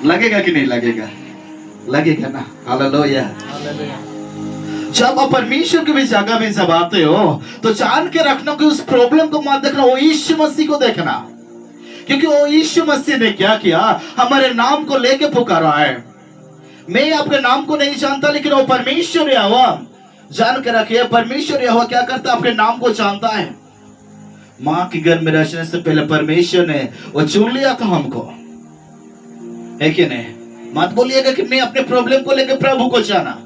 लगेगा कि नहीं लगेगा? लगेगा ना। हालेलुया। जब आप परमेश्वर के भी जगह में जब आते हो तो जान के रखना कि उस प्रॉब्लम को मत देखना, वो यीशु मसीह को देखना। क्योंकि वो यीशु मसीह ने क्या किया, हमारे नाम को लेके पुकारा है। मैं आपके नाम को नहीं जानता, लेकिन वो परमेश्वर यहोवा, जान के रखिए, परमेश्वर यहोवा क्या करता है, आपके नाम को जानता है। माँ के घर में रचने से पहले परमेश्वर ने वो चुन लिया था हमको, है कि नहीं? मत बोलिएगा कि मैं अपने प्रॉब्लम को लेकर प्रभु को जाना।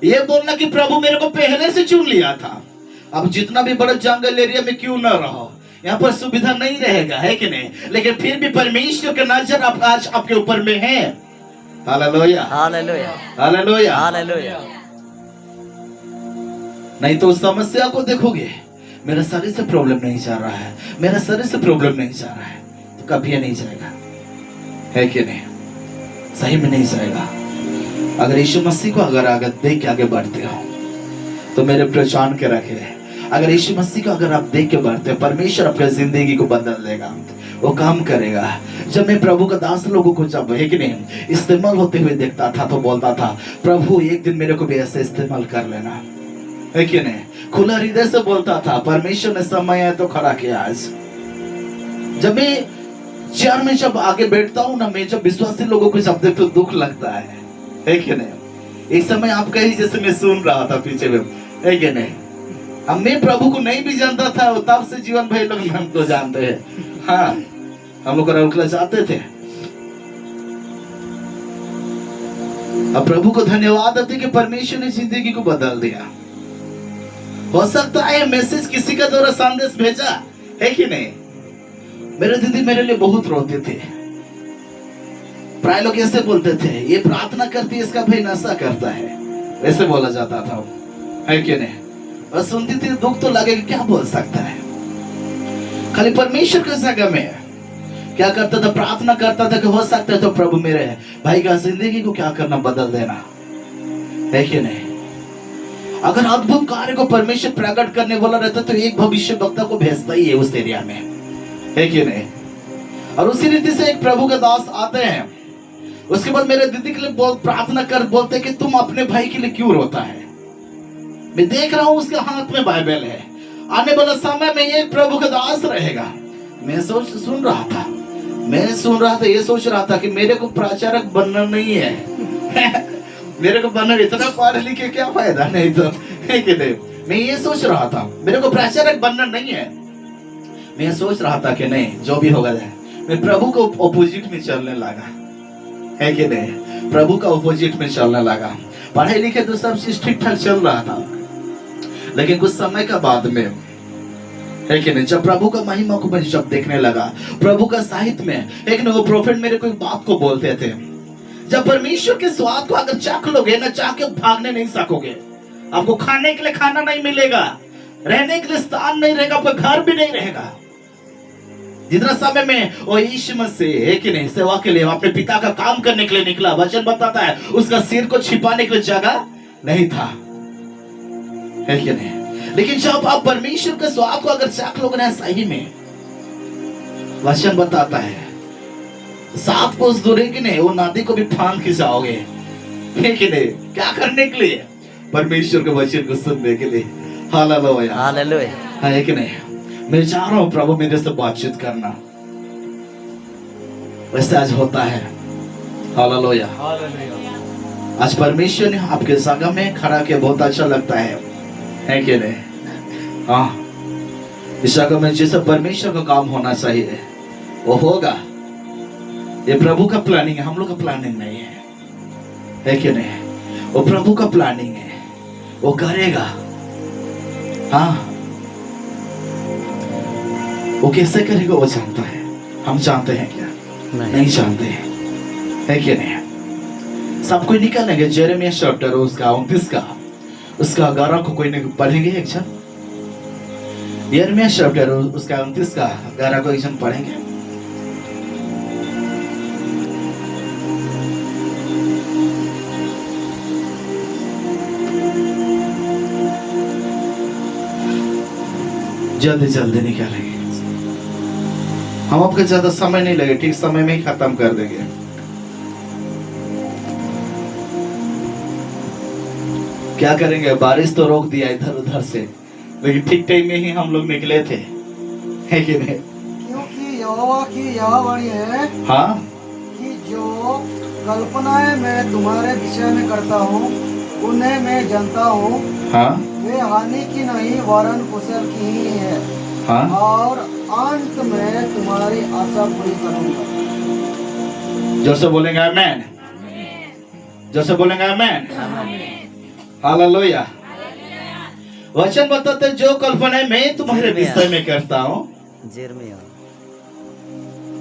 ये बोलना कि प्रभु मेरे को पहले से चुन लिया था। अब जितना भी बड़ा जंगल एरिया में क्यों ना रहो, यहाँ पर सुविधा नहीं रहेगा, है कि नहीं? लेकिन फिर भी परमेश्वर की नजर आज आपके ऊपर में है। Hallelujah, hallelujah, hallelujah, hallelujah. नहीं तो उस समस्या को देखोगे, मेरा शरीर से प्रॉब्लम नहीं जा रहा है, मेरा शरीर से प्रॉब्लम नहीं जा रहा है, तो कभी नहीं जाएगा, है कि नहीं? सही में नहीं जाएगा। अगर यीशु मसीह को अगर देख के आगे बढ़ते हो तो मेरे पहचान के रखे, अगर यीशु मसीह को अगर आप देख के बढ़ते हो, परमेश्वर आपकी जिंदगी को बदल देगा, वो काम करेगा। जब मैं प्रभु का दास लोगों को जब, है कि नहीं, इस्तेमाल होते हुए देखता था तो बोलता था, प्रभु एक दिन मेरे को भी ऐसे इस्तेमाल कर लेना, है कि नहीं? खुला हृदय से बोलता था। परमेश्वर ने समय है तो खड़ा किया आज। जब मैं चेयर में जब आगे बैठता हूँ ना, मैं जब विश्वासी लोगों को जब देखता हूँ दुख लगता है कि नहीं? एक समय आपका ही जैसे मैं सुन रहा था पीछे में, है कि नहीं? अब मैं प्रभु को नहीं भी जानता था, तब से जीवन भाई लोग हम तो जानते हैं। हाँ, हम लोग रुकला चाहते थे। अब प्रभु को धन्यवाद देते कि परमेश्वर ने जिंदगी को बदल दिया। हो सकता है मैसेज किसी का द्वारा संदेश भेजा, है कि नहीं? मेरे दीदी मेरे लिए बहुत रोते थे। प्राय लोग ऐसे बोलते थे, ये प्रार्थना करती है, इसका भाई नशा करता है, ऐसे बोला जाता था, है कि नहीं? और सुनती थी, दुख तो लगे, क्या बोल सकता है। खाली परमेश्वर के जगह में क्या करता था, प्रार्थना करता था कि हो सकता है तो प्रभु मेरे भाई का जिंदगी को क्या करना, बदल देना, है कि नहीं? अगर अद्भुत कार्य को परमेश्वर प्रकट करने वाला रहता तो एक भविष्य वक्ता को भेजता ही है उस एरिया में, है कि नहीं? और उसी रीति से एक प्रभु के दास आते हैं। उसके बाद मेरे दीदी के लिए प्रार्थना कर बोलते कि तुम अपने भाई के लिए क्यों रोता है? मैं देख रहा हूं उसके हाथ में बाइबल है, आने वाला समय में ये प्रभु का दास रहेगा। मैं सुन रहा था, ये सोच रहा था कि मेरे को प्रचारक बनना नहीं है। मेरे को बनना, इतना पढ़ लिखे क्या फायदा, नहीं तो, है कि नहीं? मैं ये सोच रहा था मेरे को प्रचारक बनना नहीं है। मैं सोच रहा था कि नहीं, जो भी होगा मैं प्रभु को ऑपोजिट में चलने लगा, है कि नहीं? प्रभु का ऑपोजिट में चलने लगा। पढ़ाई लिखे तो सब चीज ठीक ठाक चल रहा था, लेकिन कुछ समय का बाद में, है कि नहीं, जब प्रभु का महिमा को मैं जब देखने लगा, प्रभु का साहित्य में, एक वो प्रोफेट मेरे को एक बात को बोलते थे, जब परमेश्वर के स्वाद को अगर चाख लोगे ना, चाह के भागने नहीं सकोगे। आपको खाने के लिए खाना नहीं मिलेगा, रहने के लिए स्थान नहीं रहेगा, आपका घर भी नहीं रहेगा। जितना समय में वो यीशु मसीह, है कि नहीं, सेवा के लिए अपने पिता का काम करने के लिए निकला, वचन बताता है उसका सिर को छिपाने के लिए जगह नहीं था, है कि नहीं? लेकिन जब आप परमेश्वर के स्वाद को अगर चाख लोगे ना, सही में वचन बताता है 7 कोस दूर कि नहीं, वो नदी को भी फांद के जाओगे, है कि नहीं? क्या करने के लिए? परमेश्वर के वचन को सुनने के लिए। हालेलुया, हालेलुया, है कि नहीं? मैं चाह रहा हूं प्रभु मेरे से बातचीत करना, वैसे आज होता है। Hallelujah, hallelujah. आज परमेश्वर ने आपके जगह में खड़ा किया, बहुत अच्छा लगता है कि नहीं? हाँ, इस जगह में जैसे परमेश्वर का काम होना चाहिए वो होगा। ये प्रभु का प्लानिंग है, हम लोग का प्लानिंग नहीं है कि नहीं? वो प्रभु का प्लानिंग है, वो करेगा। हाँ, वो कैसे करेगा वो जानता है, हम जानते हैं क्या? नहीं जानते हैं, है कि नहीं? सब कोई निकालेंगे। यिर्मयाह चैप्टर उसका 29 का, उसका 11 को कोई नहीं पढ़ेंगे एक जन? यिर्मयाह चैप्टर उसका 29 का 11 को एक जन पढ़ेंगे? जल्दी जल्दी निकालेंगे, हम आपका ज्यादा समय नहीं लगे, ठीक समय में ही खत्म कर देंगे। क्या करेंगे, बारिश तो रोक दिया इधर उधर से, लेकिन ठीक टाइम में ही हम लोग निकले थे, है कि नहीं? क्योंकि यहोवा की यह वाणी है हाँ कि जो कल्पनाएं मैं तुम्हारे विषय में करता हूँ उन्हें मैं जानता हूँ, हाँ वे हानि की नहीं वरन कुशल की ही है, हाँ। और अंत में तुम्हारी आशा पूरी करूंगा। जोर से बोलेंगे आमेन, जोर से बोलेंगे आमेन, हालेलुया। वचन बताते जो कल्पनाएं मैं तुम्हारे विषय में करता हूँ,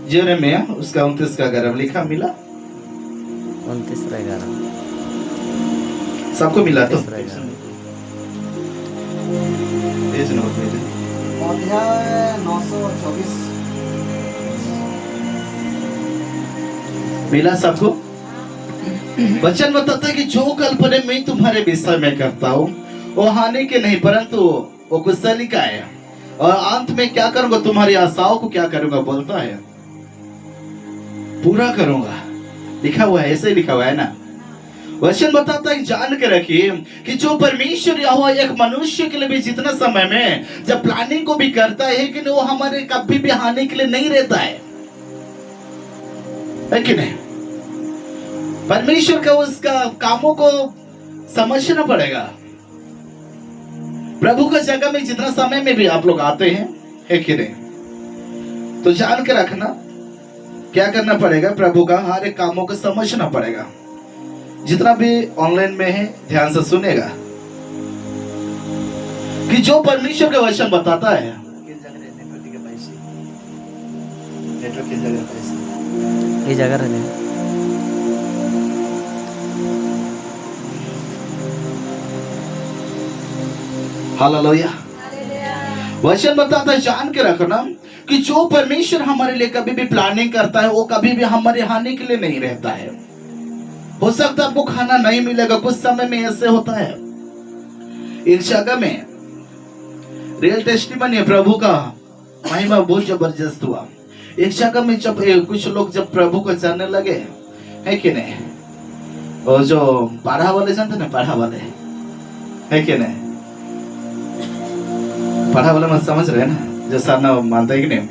यिर्मयाह उसका 29 का 11 लिखा मिला, 29 सबको मिला तो अध्याय 924 मिला सबको। वचन बताता है कि जो कल्पना मैं तुम्हारे विषय में करता हूँ वो हानि के नहीं परंतु वो कुशली का है, और अंत में क्या करूंगा, तुम्हारी आशाओं को क्या करूंगा, बोलता है पूरा करूंगा। लिखा हुआ है, ऐसे ही लिखा हुआ है ना। वचन बताता है, जान के रखिए कि जो परमेश्वर यहोवा एक मनुष्य के लिए भी जितना समय में जब प्लानिंग को भी करता है कि वो हमारे कभी भी हानि के लिए नहीं रहता है कि नहीं? परमेश्वर का उसका कामों को समझना पड़ेगा। प्रभु का जगह में जितना समय में भी आप लोग आते हैं, है कि नहीं, तो जान के रखना क्या करना पड़ेगा, प्रभु का हर एक कामों को समझना पड़ेगा। जितना भी ऑनलाइन में है ध्यान से सुनेगा कि जो परमेश्वर का वचन बताता है, ये जगह रहने हालेलुया। वचन बताता है, जान के रखना कि जो परमेश्वर हमारे लिए कभी भी प्लानिंग करता है वो कभी भी हमारे हानि के लिए नहीं रहता है। हो सकता है आपको खाना नहीं मिलेगा, कुछ समय में ऐसे होता है। एक जगह में रियल टेस्टिमनी है, प्रभु का महिमा बहुत जबरदस्त हुआ। एक जगह में जब कुछ लोग जब प्रभु को जानने लगे, है कि नहीं, और जो पाढ़ा वाले जानते ना, पाढ़ा वाले, है कि नहीं, पढ़ा वाला मत समझ रहे हैं ना, जो सरना मानते हैं कि नहीं।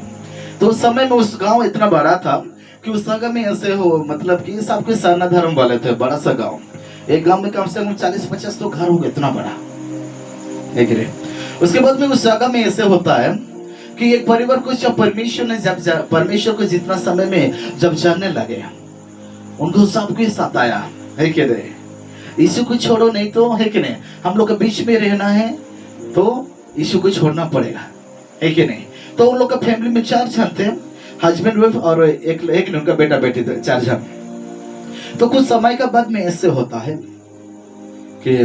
तो उस समय में उस गांव इतना बड़ा था कि उस जगह में ऐसे हो, मतलब कि सबके सरना धर्म वाले थे, बड़ा सा गांव। एक गांव में कम से कम 40-50 तो घर हो गए, इतना बड़ा, है कि नहीं। उसके बाद में उस जगह में ऐसे होता है कि एक परिवार को जब परमेश्वर ने जब परमेश्वर को जितना समय में जब जानने लगे, उनको सबके साथ आया, है कि नहीं, यीशु को छोड़ो नहीं तो, है कि नहीं, हम लोग के बीच में रहना है तो यीशु को छोड़ना पड़ेगा, है कि नहीं। तो उन लोग का फैमिली में 4 जन थे, हस्बैंड वाइफ और एक उनका बेटा बेटी थे, 4 जन। तो कुछ समय का बाद में ऐसे होता है कि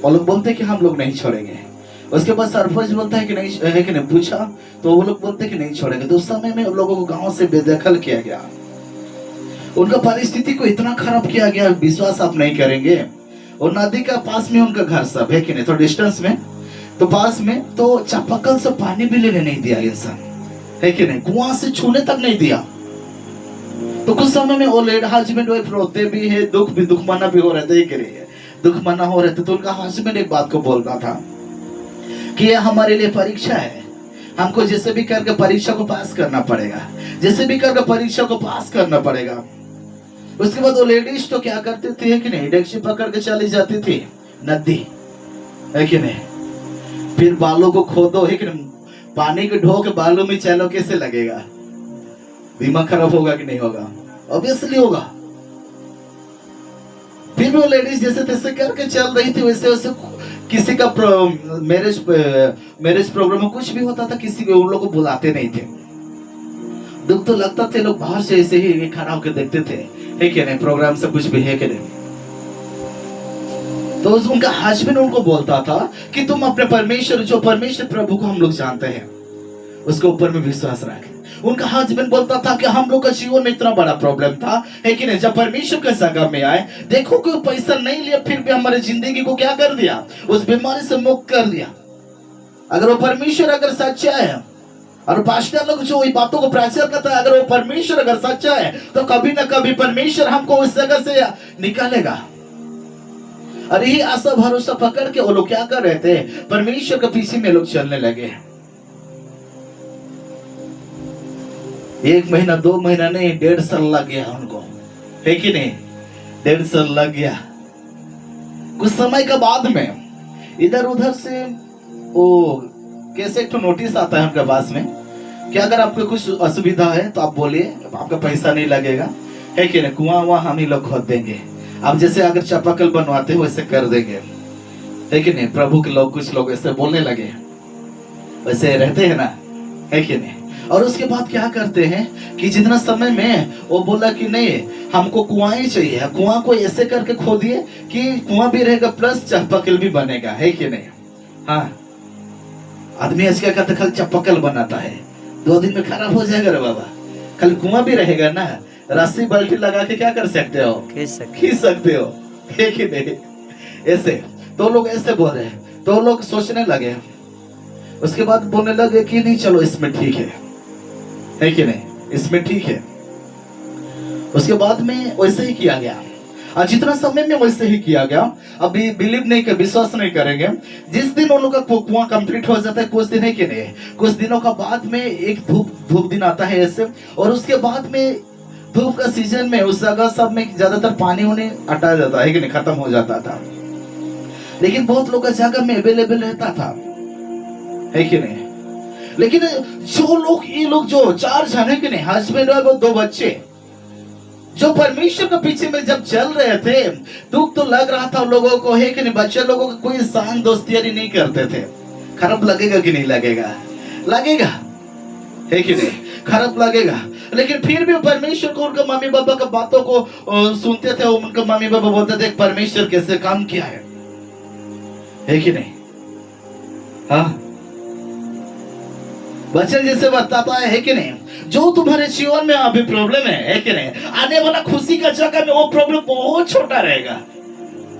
वो लोग बोलते हैं कि हम लोग नहीं छोड़ेंगे। उसके बाद सरपंच बोलता है कि नहीं, है कि नहीं, पूछा तो वो लोग बोलते हैं कि नहीं छोड़ेंगे। तो उस समय में उन लोगों को गांव से बेदखल किया गया, उनका परिस्थिति को इतना खराब किया गया, विश्वास आप नहीं करेंगे। और नदी का पास में उनका घर सब, है कि नहीं, थोड़ा डिस्टेंस में, तो पास में, तो चापाकल से पानी भी लेने नहीं दिया इंसान, है कि नहीं, कुआं से छूने तक नहीं दिया। तो कुछ समय में वो लेड हस्बैंड वाइफ रोते भी है, दुख मना भी हो रहे थे, कि नहीं, दुख मना हो रहे थे। तो उनका हस्बैंड एक बात को बोलता था कि ये हमारे लिए परीक्षा है, हमको जैसे भी करके परीक्षा को पास करना पड़ेगा, जैसे भी करके परीक्षा को पास करना पड़ेगा। उसके बाद वो लेडीज तो क्या करती थी, है कि नहीं, डेक्ची पकड़ के चली जाती थी नदी, है कि नहीं, फिर बालों को खोदो, है कि नहीं, पानी को ढो के बालों में चलो, कैसे लगेगा, दिमाग खराब होगा कि नहीं होगा, ऑब्वियसली होगा। फिर वो लेडीज जैसे तैसे करके चल रही थी, वैसे वैसे किसी का मैरिज प्रोग्राम में कुछ भी होता था, किसी को उन लोग को बुलाते नहीं थे। दुख तो लगता थे, लोग बाहर से ऐसे ही खड़ा होकर देखते थे, है कि नहीं, प्रोग्राम से कुछ भी, है कि नहीं। तो उनका हस्बैंड उनको बोलता था कि तुम अपने परमेश्वर, जो परमेश्वर प्रभु को हम लोग जानते हैं, उसके ऊपर में विश्वास रखें। उनका हस्बैंड बोलता था कि हम लोग का जीवन में इतना बड़ा प्रॉब्लम था, है कि नहीं, जब परमेश्वर के संगम में आए, देखो कोई पैसा नहीं लिया, फिर भी हमारी जिंदगी को क्या कर दिया, उस बीमारी से मुक्त कर दिया। अगर वो परमेश्वर अगर सच्चा है, और पास्टर लोग जो ये बातों को प्रचार करता है, अगर वो परमेश्वर अगर सच्चा है तो कभी ना कभी परमेश्वर हमको उस जगह से निकालेगा। और यही आशा भरोसा पकड़ के वो लोग क्या कर रहे थे, परमेश्वर के पीछे में लोग चलने लगे। 1 महीना 2 महीना नहीं, 1.5 साल लग गया उनको, है कि नहीं? 1.5 साल लग गया। कुछ समय के बाद में इधर उधर से वो कैसे एक नोटिस आता है उनके पास में कि अगर आपको कुछ असुविधा है तो आप बोलिए, आपका पैसा नहीं लगेगा, है कि नहीं? कुआं वहां हम ही लोग खोद देंगे, आप जैसे अगर चापाकल बनवाते हो वैसे कर देंगे, है कि नहीं? प्रभु के लोग, कुछ लोग ऐसे बोलने लगे, वैसे रहते हैं ना, है कि नहीं? और उसके बाद क्या करते हैं कि जितना समय में वो बोला कि नहीं हमको कुआं ही चाहिए, कुआं को ऐसे करके खोदिए कि कुआं भी रहेगा प्लस चापाकल भी बनेगा, है कि नहीं? हाँ, आदमी आज क्या करता, खाली चापाकल बनाता है, 2 दिन में खराब हो जाएगा रे बाबा। खाली कुआं भी रहेगा ना, रस्सी बाल्टी लगा के क्या कर सकते हो, खींच सकते हो, है कि नहीं? ऐसे तो लोग ऐसे बोल रहे हैं, तो लोग सोचने लगे। उसके बाद बोलने लगे कि नहीं चलो इसमें ठीक है कि नहीं, इसमें ठीक है। उसके बाद में वैसे ही किया गया, और जितना समय में वैसे ही किया गया। अभी बिलीव नहीं कर, विश्वास नहीं करेंगे, जिस दिन उन लोग का कुआं कंप्लीट हो जाता है, कुछ दिन है कि नहीं, कुछ दिनों का बाद में एक धूप दिन आता है ऐसे, और उसके बाद में धूप का सीजन में उस जगह सब में ज्यादातर पानी उन्हें हटा जाता है कि नहीं, खत्म हो जाता था। लेकिन बहुत लोग का जगह में अवेलेबल रहता था, है कि नहीं? लेकिन जो लोग, ये लोग जो 4 जन है कि नहीं, हस्बैंड और 2 बच्चे, जो परमेश्वर के पीछे में जब चल रहे थे, दुख तो लग रहा था लोगों को, है कि नहीं? बच्चे लोगों को कोई शान दोस्तियारी नहीं करते थे। खराब लगेगा कि नहीं लगेगा? लगेगा, है कि नहीं? खराब लगेगा। लेकिन फिर भी परमेश्वर को, उनका मम्मी पापा का बातों को सुनते थे। उनका मम्मी पापा बोलते थे परमेश्वर कैसे काम किया है कि नहीं? हाँ, वचन जैसे बताता है कि नहीं, जो तुम्हारे जीवन में अभी प्रॉब्लम है कि नहीं, आने वाला खुशी का जगह में वो प्रॉब्लम बहुत छोटा रहेगा।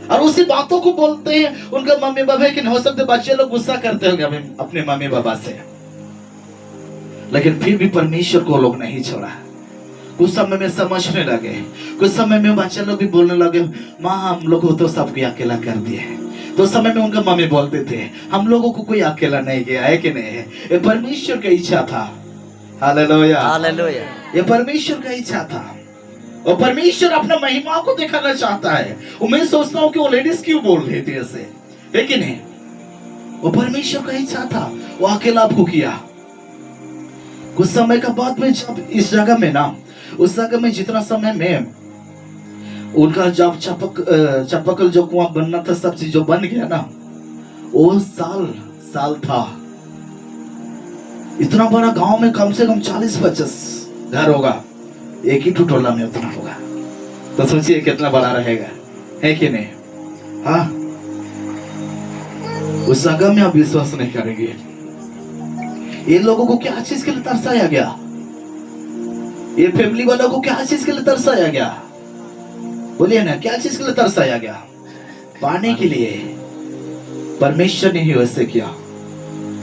और उसी बातों को बोलते हैं उनका मम्मी पापा, कि नहीं हो सकते बच्चे लोग गुस्सा करते होंगे अपने मम्मी पापा से, लेकिन फिर भी परमेश्वर को लोग नहीं छोड़ा। कुछ समय में समझने लगे, कुछ समय में बच्चे लोग भी बोलने लगे, माँ हम लोग को तो सब कोई अकेला कर दिए। तो समय में उनका मम्मी बोलते थे हम लोगों को कोई अकेला नहीं किया, है कि नहीं? ये परमेश्वर का इच्छा था। Hallelujah, hallelujah. ये परमेश्वर का इच्छा था, और परमेश्वर अपना महिमा को दिखाना चाहता है। मैं सोचता हूँ कि वो लेडीज क्यों बोल रही थी ऐसे, है कि नहीं? वो परमेश्वर का इच्छा था, वो अकेला आपको किया। कुछ समय का बाद में जब इस जगह में ना, उस जगह में जितना समय में उनका जब चापाकल जो कुआं बनना था, सब चीज जो बन गया ना, वो साल था। इतना बड़ा गांव में कम से कम 40-50 घर होगा, एक ही टोला में उतना होगा, तो सोचिए कितना बड़ा रहेगा, है कि नहीं? हाँ, उस जगह में आप विश्वास नहीं करेंगे, ये लोगों को क्या चीज के लिए तरसाया गया, ये फैमिली वालों को क्या चीज के लिए तरसाया गया? बोलिए ना, क्या चीज के लिए तरसाया गया? पाने के लिए। परमेश्वर ने ही वैसे किया।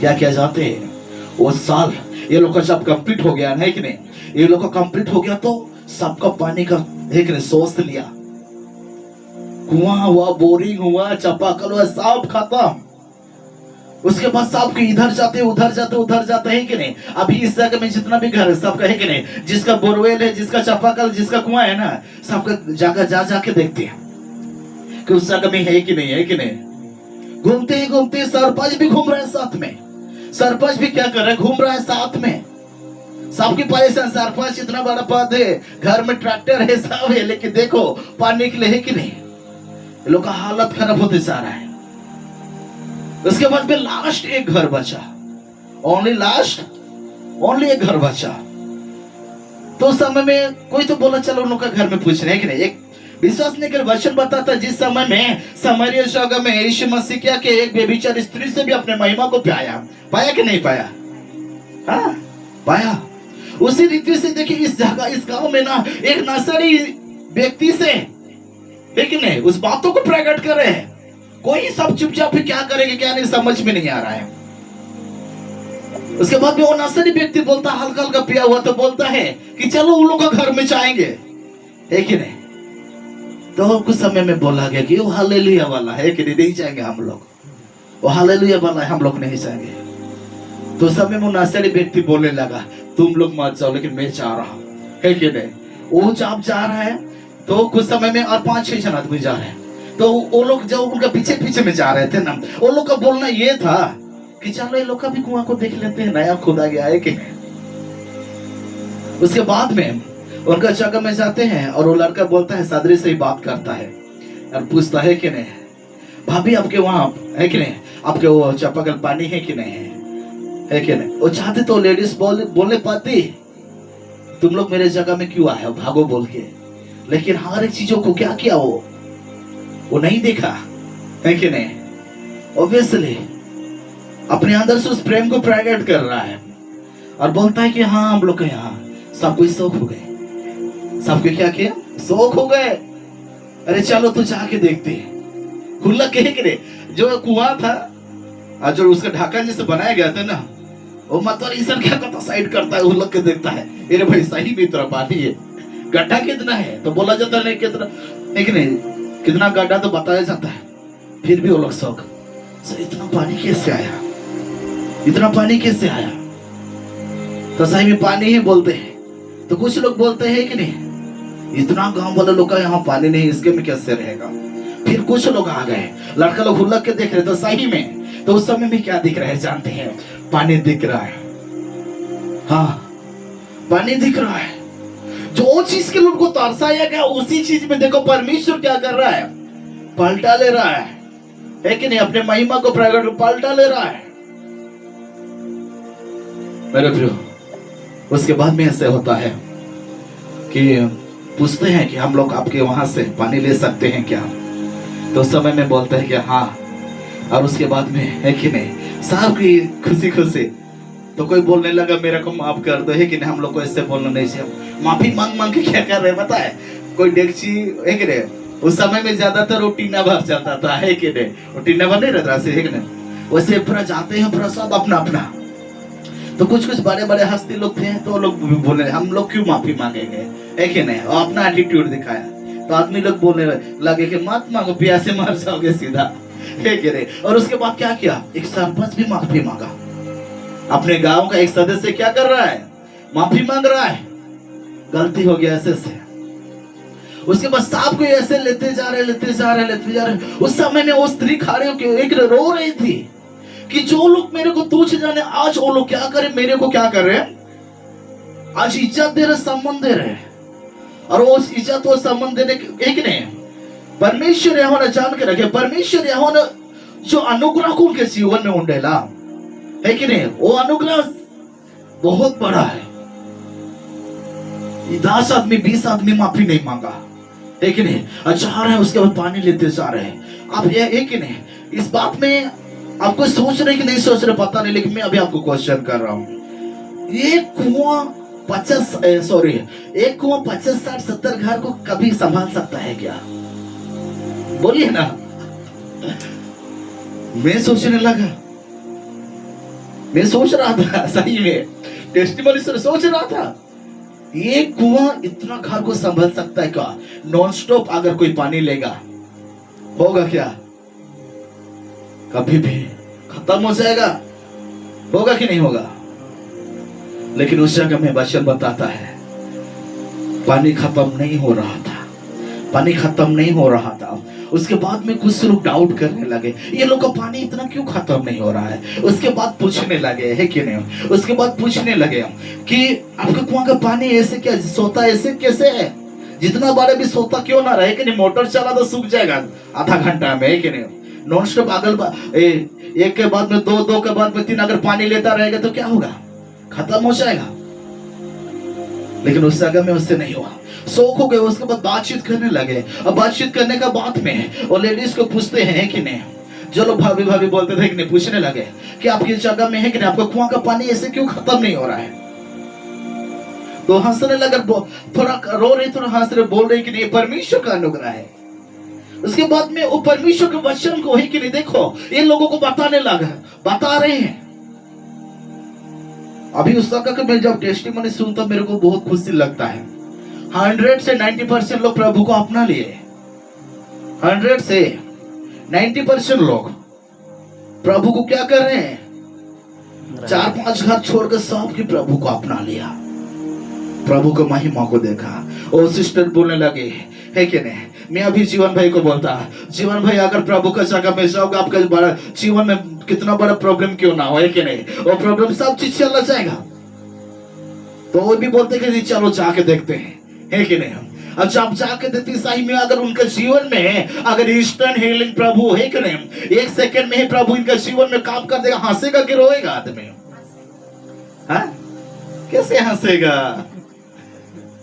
क्या किया जाते हैं, वो साल ये लोग का जब कंप्लीट हो गया, है कि नहीं? ये लोग का कंप्लीट हो गया तो सबका पानी का, है कि नहीं, सोच लिया। कुआं हुआ, बोरिंग हुआ, चापाकल हुआ, सब खत्म। उसके बाद सबके इधर जाते उधर जाते, है कि नहीं? अभी इस जगह में जितना भी घर है सबका, है कि नहीं, जिसका बोरवेल है, जिसका चापाकल, जिसका कुआं है ना, सबका जगह जाके देखते हैं कि उस जगह में है कि नहीं, है कि नहीं? घूमते सरपंच भी घूम रहा है साथ में, सरपंच भी क्या कर रहा है, घूम रहा है साथ में। सबकी परेशान, सरपंच इतना बड़ा पद है, घर में ट्रैक्टर है, सब है, लेकिन देखो पानी के लिए, है कि नहीं? लोग का हालत खराब होते जा रहा है। उसके बाद में लास्ट एक घर बचा, ओनली एक घर बचा। तो उस समय में कोई तो बोला चलो उन लोग का घर में पूछ रहे हैं कि नहीं। एक विश्वास नहीं कर, वचन बताता जिस समय में सामरिया जगह में यीशु मसीह क्या कि एक बेबिचार स्त्री से भी अपने महिमा को पाया कि नहीं पाया? हाँ, पाया। उसी रीति से देखिए इस जगह, इस गांव में ना एक नासरी व्यक्ति से, लेकिन नहीं, उस बातों को प्रकट कर रहे हैं। कोई सब चुपचाप ही क्या करेंगे क्या नहीं समझ में नहीं आ रहा है। उसके बाद में वो नासरी व्यक्ति बोलता, हल्का हल्का पिया हुआ तो बोलता है कि चलो उन लोगों का घर में जाएंगे, है कि नहीं? तो कुछ समय में बोला गया कि वो हालेलुया वाला है कि नहीं जाएंगे हम लोग, वो हालेलुया वाला है, हम लोग नहीं जाएंगे। तो उस समय वो नासरी व्यक्ति बोलने लगा तुम लोग मत जाओ लेकिन मैं जा रहा हूँ, है कि नहीं। वो जब जा रहा है तो कुछ समय में और 5-6 जन आदमी जा रहे हैं, तो वो लोग जो उनका पीछे पीछे में जा रहे थे ना, वो लोग का बोलना ये था कि चलो ये लोग का भी कुआं को देख लेते हैं, नया खुदा गया है कि नहीं। उसके बाद में उनका जगह में जाते हैं और वो लड़का बोलता है, सादरी से ही बात करता है और पूछता है कि नहीं भाभी आपके वहां है कि नहीं, आपके वो चापाकल पानी है कि नहीं है कि नहीं। वो चाहते तो लेडीज बोलने पाती तुम लोग मेरे जगह में क्यों आए हो, भागो बोल के, लेकिन हर एक चीजों को क्या किया वो नहीं देखा, है कि नहीं। ऑब्वियसली अपने अंदर से उस प्रेम को प्रकट कर रहा है और बोलता है कि हाँ हम लोग के यहाँ सब कुछ शौक हो गए, सबके क्या किया शौक हो गए, अरे चलो तो जाके देखते हैं। खुला कहे कि नहीं, जो कुआं था और जो उसका ढाकन जैसे बनाया गया था ना, वो मतलब इंसान क्या करता साइड करता है, उलग के देखता है, अरे भाई सही में इतना पानी है, गड्ढा कितना है तो बोला जाता नहीं कितना, लेकिन नहीं कितना गड्ढा तो बताया जाता है, फिर भी वो लोग शौक सर इतना पानी कैसे आया, इतना पानी कैसे आया। तो सही में पानी ही बोलते हैं। तो कुछ लोग बोलते हैं कि नहीं इतना गांव वाले लोग का यहाँ पानी नहीं, इसके में कैसे रहेगा। फिर कुछ लोग आ गए, लड़का लोग हुलक के देख रहे तो सही में, तो उस समय में क्या दिख रहा है जानते हैं, पानी दिख रहा है, हाँ पानी दिख रहा है। जो चीज के लोग को तरसाया गया उसी चीज में देखो परमेश्वर क्या कर रहा है, पलटा ले रहा है कि नहीं, अपने महिमा को प्रकट पलटा ले रहा है मेरे प्रियो। उसके बाद में ऐसे होता है कि पूछते हैं कि हम लोग आपके वहां से पानी ले सकते हैं क्या, तो उस समय में बोलते हैं कि हाँ, और उसके बाद में है कि नहीं साहब की खुशी खुशी तो कोई बोलने लगा मेरे को माफ कर दो, है कि नहीं, हम लोग को ऐसे बोलना नहीं चाहिए। माफी मांग मांग के क्या कर रहे हैं पता है, कोई डेक्ची है कि नहीं, उस समय में ज्यादातर वो टीना भर चलता था, है कि नहीं, वो टीना भर नहीं रहता है कि नहीं, वैसे पूरा जाते हैं पूरा सब अपना अपना। तो कुछ कुछ बड़े बड़े हस्ती लोग थे तो लोग बोले हम लोग क्यों माफी मांगेंगे, है कि नहीं, और अपना एटीट्यूड दिखाया। तो आदमी लोग बोलने लगे कि मत मांगो प्यासे मर जाओगे सीधा, है कि नहीं। और उसके बाद क्या किया, एक सरपंच भी माफी मांगा, अपने गांव का एक सदस्य क्या कर रहा है, माफी मांग रहा है, गलती हो गया ऐसे से। उसके बाद सांप को ऐसे लेते जा रहे। उस समय में वो स्त्री खड़े होकर एक रो रही थी कि जो लोग मेरे को तुच्छ जाने, आज वो लोग क्या करे, मेरे को क्या कर रहे, आज इज्जत दे रहे, सम्मान दे रहे, और वो इज्जत वो सम्मान देने एक नहीं, परमेश्वर यहोवा ने जान के रखे, परमेश्वर यहोवा ने जो अनुग्रह को उनके जीवन में उंडेला, है कि नहीं, वो अनुग्रह बहुत बड़ा है। 10 आदमी 20 आदमी माफी नहीं मांगा, है कि नहीं, जा रहे हैं उसके बाद पानी लेते जा रहे हैं। आप ये है कि नहीं, इस बात में आपको सोच रहे कि नहीं सोच रहे पता नहीं, लेकिन मैं अभी आपको क्वेश्चन कर रहा हूं, ये कुआं 50 60 70 घर को कभी संभाल सकता है क्या, बोलिए ना। मैं सोचने लगा, मैं सोच रहा था सही में, टेस्टिमनी से सोच रहा था ये कुआं इतना घर को संभाल सकता है क्या, नॉन स्टॉप अगर कोई पानी लेगा होगा क्या, कभी भी खत्म हो जाएगा, होगा कि नहीं होगा। लेकिन उस जगह में वचन बताता है पानी खत्म नहीं हो रहा था, पानी खत्म नहीं हो रहा था। उसके बाद में कुछ लोग डाउट करने लगे, ये लोग का पानी इतना क्यों खत्म नहीं हो रहा है। उसके बाद पूछने लगे, है कि नहीं, उसके बाद पूछने लगे कि आपके कुआं का पानी ऐसे क्या सोता ऐसे कैसे है, जितना बड़े भी सोता क्यों ना रहे कि नहीं, मोटर चला तो सूख जाएगा आधा घंटा में, है कि नहीं, नॉन स्टॉप अगल एक के बाद में दो के बाद में 3 अगर पानी लेता रहेगा तो क्या होगा, खत्म हो जाएगा। लेकिन उस जगह में उससे नहीं हुआ, शौक हो गए। उसके बाद बातचीत करने लगे, और बातचीत करने का बात में और लेडीज को पूछते हैं कि नहीं, जो लोग भाभी भाभी बोलते थे कि नहीं, पूछने लगे कि आपकी जगह में है कि नहीं, आपका कुआं का पानी ऐसे क्यों खत्म नहीं हो रहा है। तो हंसने लगे, थोड़ा रो रही, थोड़ा हंस रहे, बोल रहे कि नहीं परमेश्वर का अनुग्रह है। उसके बाद में वो परमेश्वर के वचन को ही कि नहीं, देखो इन लोगों को बताने लगा, बता रहे हैं। अभी उस वक्त मैं जब टेस्टिमनी सुनता मेरे को बहुत खुशी लगता है। 100 से 90% लोग प्रभु को अपना लिए, 100 से 90% लोग प्रभु को क्या कर रहे हैं? 4-5 घर छोड़कर सबके प्रभु को अपना लिया, प्रभु को महिमा को देखा। और सिस्टर बोलने लगे, है कि नहीं? मैं अभी जीवन भाई को बोलता, जीवन भाई अगर प्रभु का जगह में जाओगे, आपका बड़ा जीवन में कितना बड़ा प्रॉब्लम क्यों ना हो, है कि नहीं? और प्रॉब्लम सब चीज चला जाएगा। तो वो भी बोलते कि चलो जाके देखते हैं, है कि नहीं? अब जब जाके देखते सही में अगर उनका जीवन में अगर इंस्टेंट हीलिंग प्रभु, है कि नहीं? 1 सेकंड में ही प्रभु इनका जीवन में काम कर देगा। हंसेगा कि रोएगा आदमी? हाँ, कैसे हंसेगा?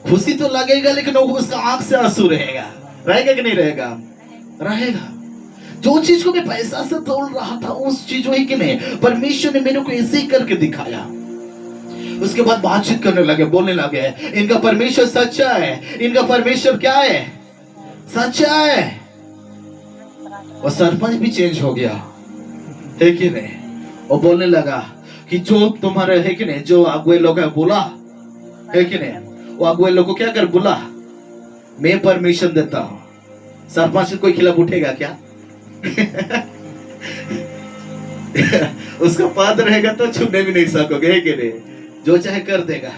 खुशी तो लगेगा, लेकिन उसका आंख से आंसू रहेगा कि नहीं रहेगा? रहेगा। जो चीज को मैं पैसा से तोड़ रहा था, उस चीज ही कि नहीं, परमेश्वर ने मेरे को ऐसे ही करके दिखाया। उसके बाद बातचीत करने लगे, बोलने लगे, इनका परमेश्वर सच्चा है, इनका परमेश्वर क्या है? सच्चा है। और सरपंच भी चेंज हो गया, है कि नहीं? और बोलने लगा कि जो तुम्हारे, है कि नहीं, जो अगुए लोग है बोला, है कि नहीं, वो अगुए लोग को क्या कर बोला, मैं परमिशन देता हूं। सरपंच कोई खिलाफ उठेगा क्या? उसका पद रहेगा तो छूने भी नहीं सकोगे, है कि नहीं? जो चाहे कर देगा।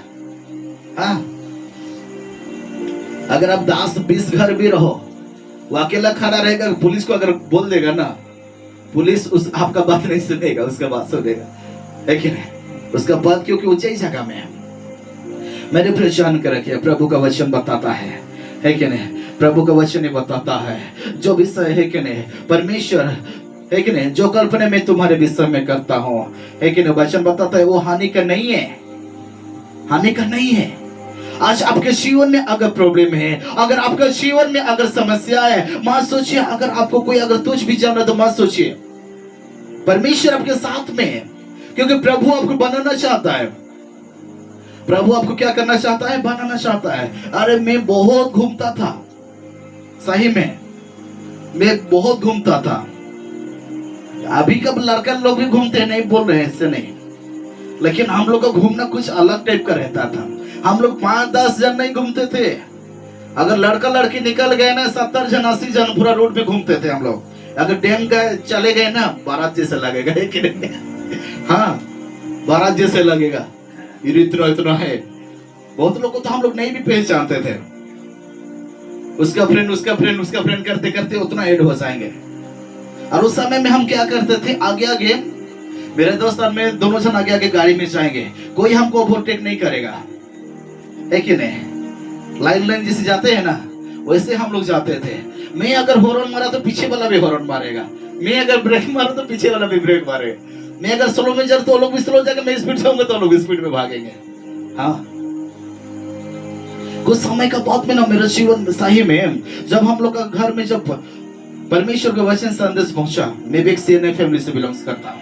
हाँ, अगर आप 10-20 घर भी रहो, वो अकेला खड़ा रहेगा, पुलिस को अगर बोल देगा ना, पुलिस उस आपका बात नहीं सुनेगा, उसका बात सुनेगा, है कि नहीं? उसका पद क्योंकि ऊंचाई जगह में है। मैंने पहचान कर रखिए, प्रभु का वचन बताता है कि नहीं? प्रभु का वचन ही बताता है जो विषय, है कि नहीं, परमेश्वर, है कि नहीं, जो कल्पना मैं तुम्हारे विषय में करता हूं, है कि नहीं, वचन बताता है वो हानि का नहीं है, हानि का नहीं है। आज आपके जीवन में अगर प्रॉब्लम है, अगर आपके जीवन में अगर समस्या है, मत सोचिए, अगर आपको कोई अगर तुझ भी जाना तो मत सोचिए, परमेश्वर आपके साथ में है, क्योंकि प्रभु आपको बनाना चाहता है। प्रभु आपको क्या करना चाहता है? बनाना चाहता है। अरे मैं बहुत घूमता था, सही में मैं बहुत घूमता था। अभी कब लड़का लोग भी घूमते हैं, नहीं बोल रहे हैं इससे नहीं, लेकिन हम लोग का घूमना कुछ अलग टाइप का रहता था। हम लोग 5-10 जन नहीं घूमते थे। अगर लड़का लड़की निकल गए ना, 70 जन 80 जन पूरा रोड पे घूमते थे हम लोग। अगर डैम गए चले गए ना, बारात जैसे लगेगा, है कि नहीं? हाँ, बारात जैसे लगेगा, इतना है। बहुत लोग को तो हम लोग नहीं भी पहचानते थे, उसका फ्रेंड करते करते उतना ऐड हो जाएंगे। और उस समय में हम क्या करते थे, आगे आगे मेरे दोस्त और मैं दोनों जन आगे आगे गाड़ी में जाएंगे, कोई हमको ओवरटेक नहीं करेगा, है कि नहीं? लाइन जैसे जाते हैं ना, वैसे हम लोग जाते थे। मैं अगर हॉर्न मारा तो पीछे वाला भी हॉर्न मारेगा, मैं अगर ब्रेक मारा तो पीछे वाला भी ब्रेक मारेगा, मैं अगर स्लो में जा तो लोग भी स्लो जाकर, मैं स्पीड जाऊंगा तो लोग स्पीड में भागेंगे। हाँ, कुछ समय का बाद में ना मेरा जीवन सही में, जब हम लोग का घर में जब परमेश्वर का वचन संदेश पहुंचा, मैं भी एक सीएनए फैमिली से बिलोंग करता हूं।